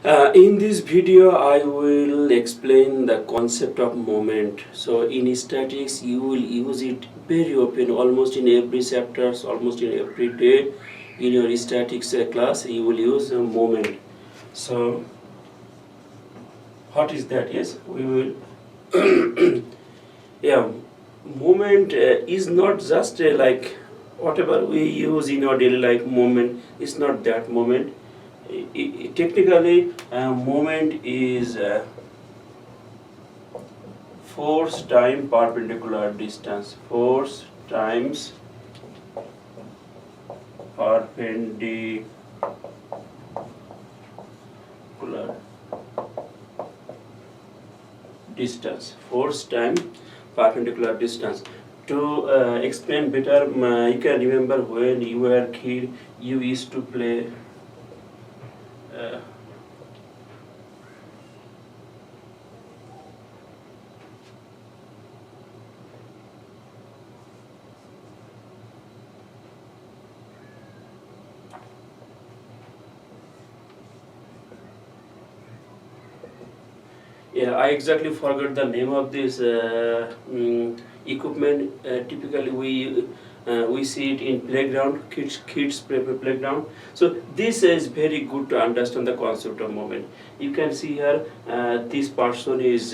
In this video, I will explain the concept of moment. So in statics, you will use it very often, almost in every chapters, almost in every day. In your statics class, you will use a moment. So what is that? Yes, we will. Yeah, moment is not just like whatever we use in our daily life. Moment is not that moment. Technically, moment is force time perpendicular distance. Force times perpendicular distance. Force time perpendicular distance. To explain better, you can remember when you were a kid, you used to play uh, yeah, I exactly forgot the name of this equipment. Typically, we see it in playground, kids playground. So this is very good to understand the concept of moment. You can see here, this person is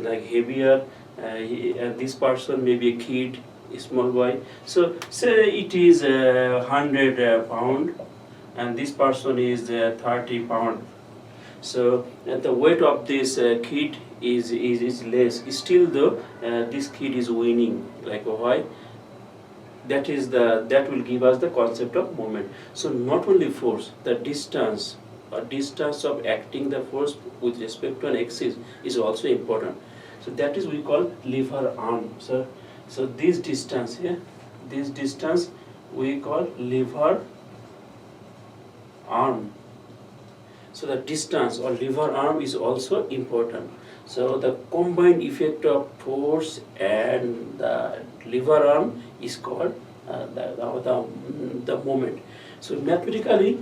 like heavier, and this person may be a kid, a small boy. So say it is 100 pound, and this person is 30 pound. So the weight of this kid is less. Still though, this kid is winning. Like why? That will give us the concept of moment. So not only force, the distance or distance of acting the force with respect to an axis is also important. So that is we call lever arm. So this distance here, this distance we call lever arm. So the distance or lever arm is also important. So the combined effect of force and the lever arm is called the moment. So mathematically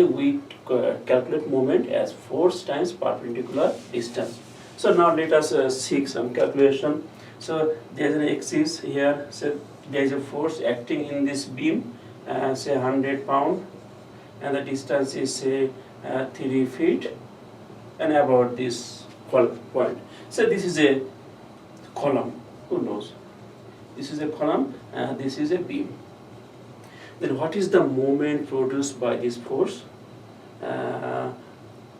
we calculate moment as force times perpendicular distance. So now let us seek some calculation. So there is an axis here. So there is a force acting in this beam, say 100 pound, and the distance is say 3 feet, and about this point. So this is a column. Who knows? This is a column, and this is a beam. Then what is the moment produced by this force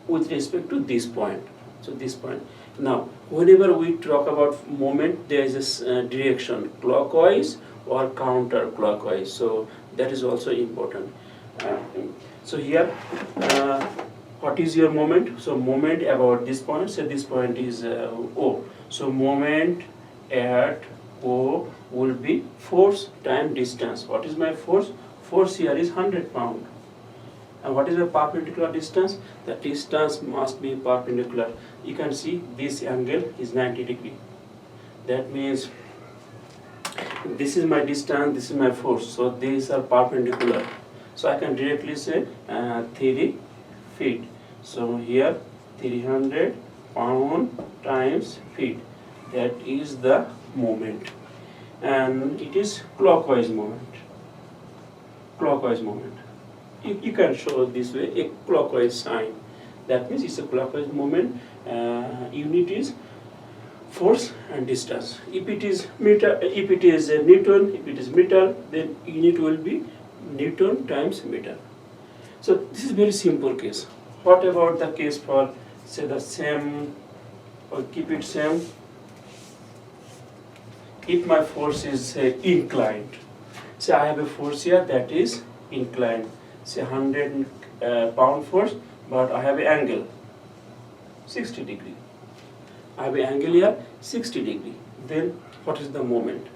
with respect to this point? So this point. Now, whenever we talk about moment, there is a direction, clockwise or counterclockwise. So that is also important. Uh, so here, what is your moment? So moment about this point. So this point is O. So moment at O will be force time distance. What is my force? Force here is 100 pound. And what is the perpendicular distance? The distance must be perpendicular. You can see this angle is 90 degree. That means this is my distance, this is my force. So these are perpendicular. So I can directly say 3 feet. So here 300 pound times feet. That is the moment. And it is clockwise moment. Clockwise moment. You can show this way a clockwise sign. That means it's a clockwise moment. Unit is force and distance. If it is meter, if it is Newton, if it is meter, then unit will be Newton times meter. So this is very simple case. What about the case for say the same, or keep it same? If my force is say inclined, say I have a force here that is inclined, say 100 pound force, but I have an angle 60 degree. I have an angle here 60 degree. Then what is the moment?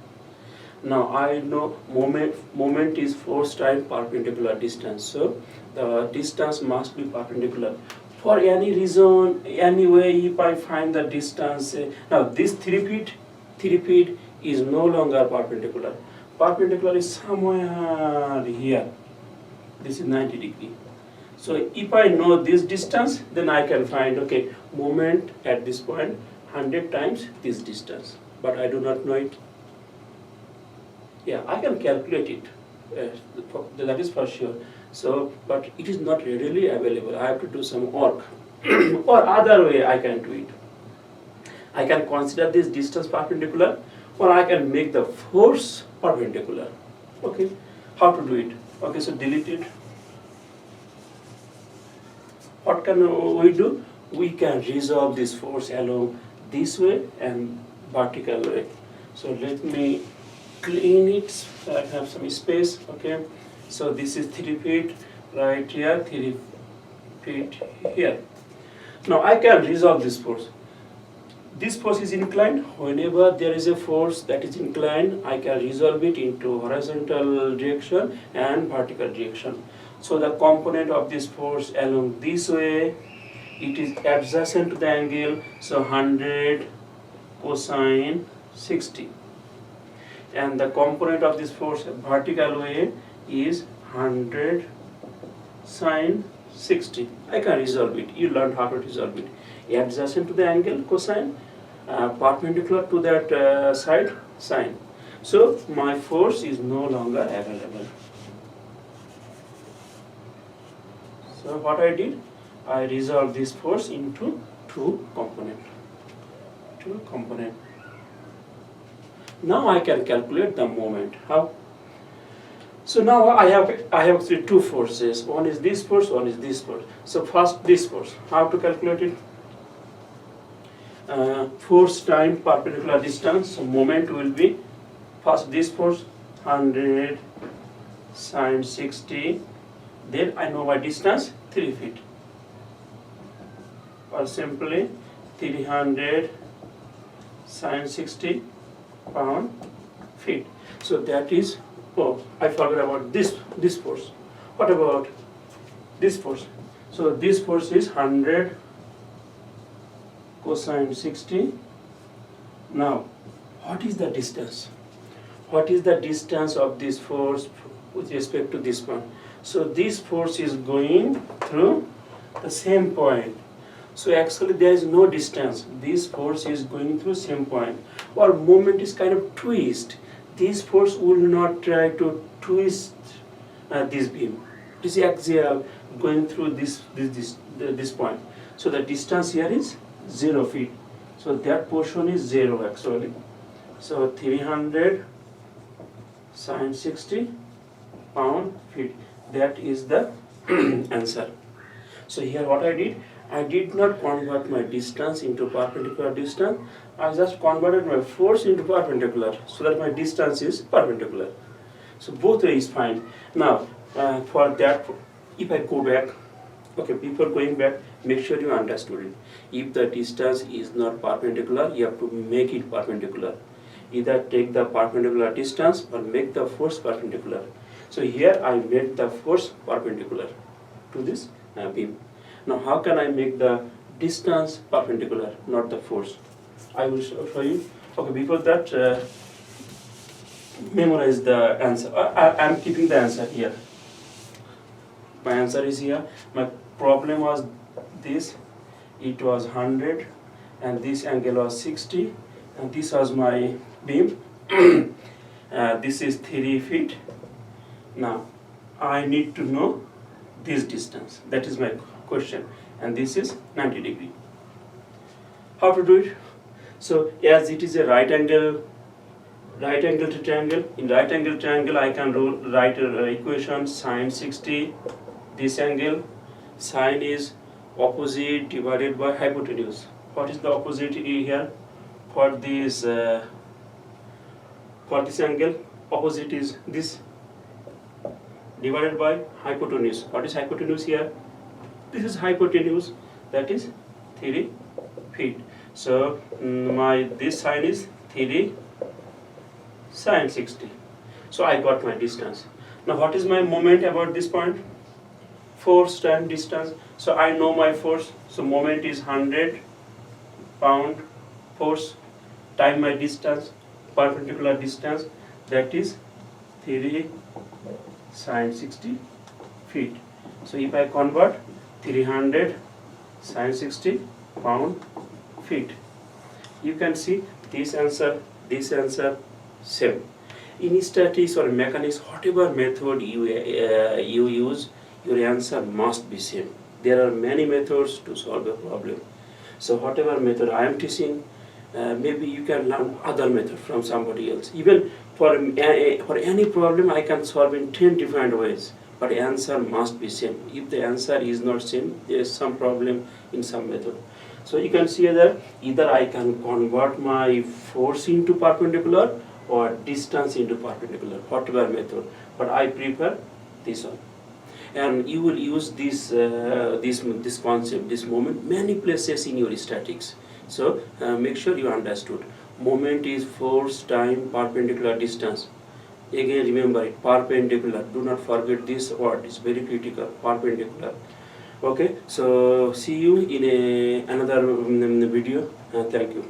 Now I know moment is force times perpendicular distance. So the distance must be perpendicular. For any reason, anyway, if I find the distance, now this 3 feet is no longer perpendicular. Perpendicular is somewhere here. This is 90 degree. So if I know this distance, then I can find, okay, moment at this point 100 times this distance, but I do not know it. Yeah, I can calculate it, that is for sure. So, but it is not readily available. I have to do some work. Or other way I can do it. I can consider this distance perpendicular, or I can make the force perpendicular. Okay, how to do it? Okay, so delete it. What can we do? We can resolve this force along this way and vertical way. So let me clean it so I have some space. Okay, so this is 3 feet right here, 3 feet here. Now I can resolve this force. This force is inclined. Whenever there is a force that is inclined, I can resolve it into horizontal direction and vertical direction. So the component of this force along this way, it is adjacent to the angle, so 100 cosine 60. And the component of this force vertical way is 100 sine 60. I can resolve it. You learned how to resolve it. Adjacent to the angle, cosine, perpendicular to that side, sine. So my force is no longer available. So what I did, I resolved this force into two components. Now I can calculate the moment. How? So now I have actually two forces. One is this force, one is this force. So first this force. How to calculate it? Force time perpendicular distance. So moment will be first this force 100 sine 60. Then I know my distance 3 feet. Or simply 300 sine 60 pound feet. So that is, oh, I forgot about this force. What about this force? So this force is 100 cosine 60. Now, what is the distance? What is the distance of this force with respect to this one? So this force is going through the same point. So actually there is no distance. This force is going through same point. Or moment is kind of twist. This force will not try to twist this beam. It is axial going through this point. So the distance here is 0 feet. So that portion is 0 actually. So 300 sine 60 pound feet. That is the answer. So here what I did not convert my distance into perpendicular distance. I just converted my force into perpendicular so that my distance is perpendicular. So both way is fine. Now for that, if I go back, okay, before going back, make sure you understood it. If the distance is not perpendicular, you have to make it perpendicular. Either take the perpendicular distance or make the force perpendicular. So here I made the force perpendicular to this beam. Now how can I make the distance perpendicular, not the force? I will show you. Okay, before that, memorize the answer. I am keeping the answer here. My answer is here. My problem was this. It was 100 and this angle was 60 and this was my beam. This is 3 feet. Now I need to know this distance. That is my question. And this is 90 degree. How to do it? So as it is a right angle to triangle, in right angle triangle I can write an equation sine 60. This angle, sine is opposite divided by hypotenuse. What is the opposite here? For this angle, opposite is this divided by hypotenuse. What is hypotenuse here? This is hypotenuse, that is 3 feet. So this sine is 3 sine 60. So I got my distance. Now what is my moment about this point? Force times distance. So I know my force. So moment is 100 pound force time my distance, perpendicular distance, that is 3 sine 60 feet. So if I convert 300 sine 60 pound feet, you can see this answer same. In statics or mechanics, whatever method you use, your answer must be same. There are many methods to solve a problem. So whatever method I am teaching, maybe you can learn other method from somebody else. Even for any problem, I can solve in 10 different ways, but answer must be same. If the answer is not same, there is some problem in some method. So you can see that either I can convert my force into perpendicular or distance into perpendicular, whatever method, but I prefer this one. And you will use this concept, this moment, many places in your statics. So make sure you understood. Moment is force time perpendicular distance. Again remember it, perpendicular. Do not forget this word, it's very critical, perpendicular. Okay, so see you in another video. Thank you.